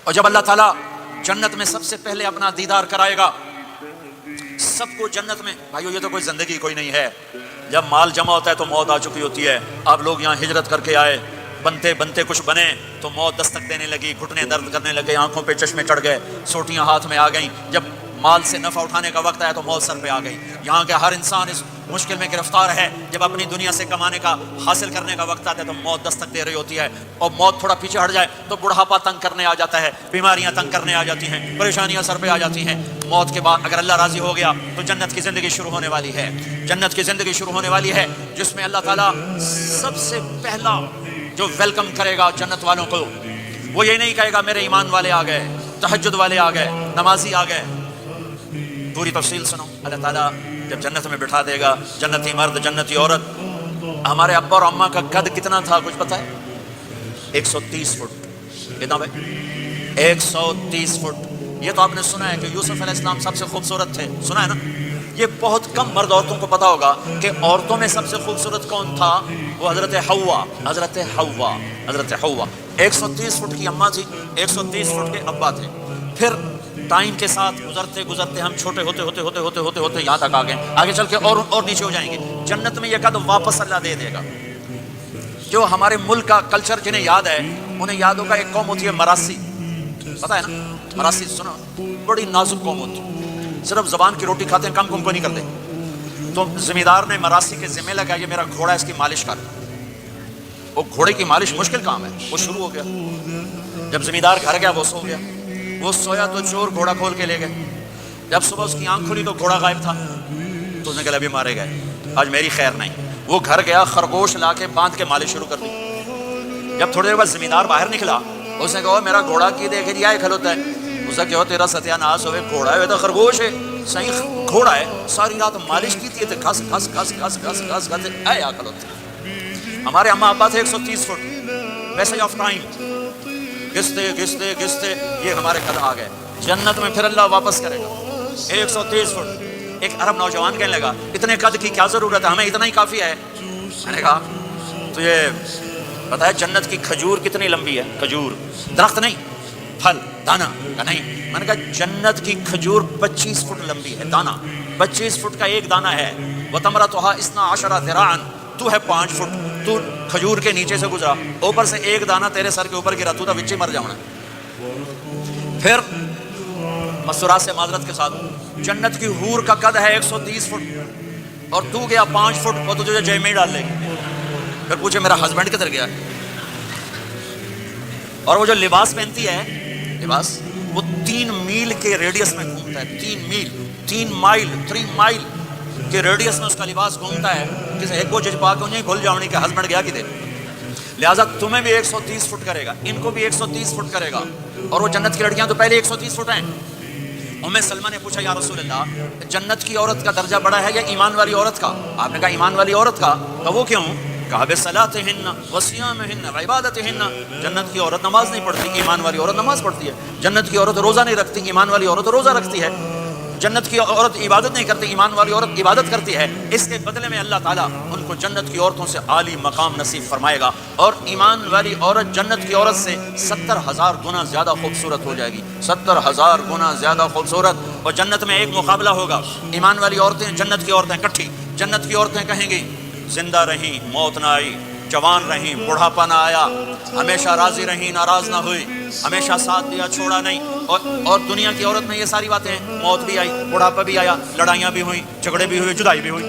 اور جب اللہ تعالیٰ جنت میں سب سے پہلے اپنا دیدار کرائے گا سب کو جنت میں، بھائیو یہ تو کوئی زندگی کوئی نہیں ہے، جب مال جمع ہوتا ہے تو موت آ چکی ہوتی ہے. آپ لوگ یہاں ہجرت کر کے آئے، بنتے بنتے کچھ بنے تو موت دستک دینے لگی، گھٹنے درد کرنے لگے، آنکھوں پہ چشمے چڑھ گئے، سوٹیاں ہاتھ میں آ گئیں، جب مال سے نفع اٹھانے کا وقت آیا تو موت سر پہ آ گئی. یہاں کے ہر انسان اس مشکل میں گرفتار ہے، جب اپنی دنیا سے کمانے کا حاصل کرنے کا وقت آتا ہے تو موت دستک دے رہی ہوتی ہے، اور موت تھوڑا پیچھے ہٹ جائے تو بڑھاپا تنگ کرنے آ جاتا ہے، بیماریاں تنگ کرنے آ جاتی ہیں، پریشانیاں سر پہ آ جاتی ہیں. موت کے بعد اگر اللہ راضی ہو گیا تو جنت کی زندگی شروع ہونے والی ہے. جنت کی زندگی شروع ہونے والی ہے جس میں اللہ تعالیٰ سب سے پہلا جو ویلکم کرے گا جنت والوں کو، وہ یہ نہیں کہے گا میرے ایمان والے آ گئے، تہجد والے آ گئے، نمازی آ گئے. پوری تفصیل سنو. اللہ تعالیٰ جب جنت میں بٹھا دے گا جنتی مرد جنتی عورت. ہمارے ابا اور اماں کا قد کتنا تھا کچھ پتہ ہے؟ 130 فٹ. کتنا بھائی؟ 130 فٹ. یہ تو آپ نے سنا ہے کہ یوسف علیہ السلام سب سے خوبصورت تھے، سنا ہے نا؟ یہ بہت کم مرد عورتوں کو پتا ہوگا کہ عورتوں میں سب سے خوبصورت کون تھا. وہ حضرت حوا. حضرت حوا. حضرت حوا 130 فٹ کی اماں تھی، 130 فٹ کے ابا تھے. پھر ٹائم کے ساتھ گزرتے گزرتے ہم چھوٹے ہوتے ہوتے ہوتے ہوتے ہوتے ہوتے یہاں تک آ گئے. آگے چل کے اور نیچے ہو جائیں گے. جنت میں یہ قد واپس اللہ دے دے گا. جو ہمارے ملک کا کلچر جنہیں یاد ہے انہیں یاد ہوگا ایک قوم ہوتی ہے مراسی. پتہ ہے نا مراسی؟ سنا؟ بڑی نازک قوم ہوتی ہے، صرف زبان کی روٹی کھاتے ہیں، کام کو نہیں کرتے. تو زمیندار نے مراسی کے ذمہ لگا یہ میرا گھوڑا ہے اس کی مالش کر. وہ گھوڑے کی مالش مشکل کام ہے. وہ شروع ہو گیا. جب زمیندار گھر گیا وہ سو گیا. وہ سویا تو چور گھوڑا کھول کے لے گئے. جب صبح اس کی آنکھ کھلی تو گھوڑا غائب تھا. تو اس نے کہا ابھی مارے گئے، آج میری خیر نہیں. وہ گھر گیا، خرگوش لا کے باندھ کے مالش شروع کر دی. جب تھوڑی دیر بعد زمیندار باہر نکلا، اس نے کہا میرا گھوڑا کی دیکھ دیا ہے کھلوتا ہے. اس نے کہا تیرا ستیہ ناس ہوئے، گھوڑا ہے تو خرگوش ہے. صحیح گھوڑا ہے، ساری رات مالش کی تھی، گھس گھس گھس گھس گھس گھس گھس اے آ کھلوتے. ہمارے اماں ابا تھے 130 فٹ. میسج آف ٹائم گھستے گھستے گھستے یہ ہمارے قد آ گئے. جنت میں پھر اللہ واپس کرے گا 130 فٹ. ایک عرب نوجوان کہنے لگا اتنے قد کی کیا ضرورت ہے، ہمیں اتنا ہی کافی ہے. میں نے کہا تجھے پتہ ہے جنت کی کھجور کتنی لمبی ہے؟ کھجور درخت نہیں، پھل دانا کا نہیں. میں نے کہا جنت کی کھجور 25 فٹ لمبی ہے، دانا 25 فٹ کا ایک دانا ہے. وَتَمْرَتُهَا 12 ذِرَاعًا. تو ہے 5 فٹ. تو کھجور کے نیچے سے گزرا، اوپر سے ایک دانہ تیرے سر کے اوپر گرا، تو تھا بچے مر جاؤنا. پھر مسورات سے معذرت کے ساتھ جنت کی حور کا قد ہے 130 فٹ اور تو گیا 5 فٹ. وہ تو تجھے جے میں ڈال لے گی. پھر پوچھے میرا ہسبینڈ کدھر گیا؟ اور وہ جو لباس پہنتی ہے، لباس وہ 3 میل کے ریڈیس میں گھومتا ہے. 3 مائل کے ریڈیس میں اس کا لباس گھومتا ہے. کسی ایک کو جج پا کے انہیں بھول جاؤنی کہ ہسبینڈ گیا کدھر. لہٰذا تمہیں بھی 130 فٹ کرے گا، ان کو بھی 130 فٹ کرے گا. اور وہ جنت کی لڑکیاں تو پہلے 130 فٹ ہیں. ام سلمہ نے پوچھا یا رسول اللہ جنت کی عورت کا درجہ بڑا ہے یا ایمان والی عورت کا؟ آپ نے کہا ایمان والی عورت کا. کہا وہ کیوں؟ کہا بصلاتہن وصیامہن وعبادتہن. جنت کی عورت نماز نہیں پڑھتی، ایمان والی عورت نماز پڑھتی ہے. جنت کی عورت روزہ نہیں رکھتی، ایمان والی عورت روزہ رکھتی ہے. جنت کی عورت عبادت نہیں کرتی، ایمان والی عورت عبادت کرتی ہے. اس کے بدلے میں اللہ تعالیٰ ان کو جنت کی عورتوں سے عالی مقام نصیب فرمائے گا. اور ایمان والی عورت جنت کی عورت سے 70,000 گنا زیادہ خوبصورت ہو جائے گی. 70,000 گنا زیادہ خوبصورت. اور جنت میں ایک مقابلہ ہوگا. ایمان والی عورتیں جنت کی عورتیں کٹھی. جنت کی عورتیں کہیں گی زندہ رہیں موت نہ آئی، جوان رہیں بڑھاپا نہ آیا، ہمیشہ راضی رہیں ناراض نہ ہوئی، ہمیشہ ساتھ دیا چھوڑا نہیں. اور دنیا کی عورت میں یہ ساری باتیں ہیں، موت بھی آئی، بڑھاپا بھی آیا، لڑائیاں بھی ہوئیں، جھگڑے بھی ہوئے، جدائی بھی ہوئی.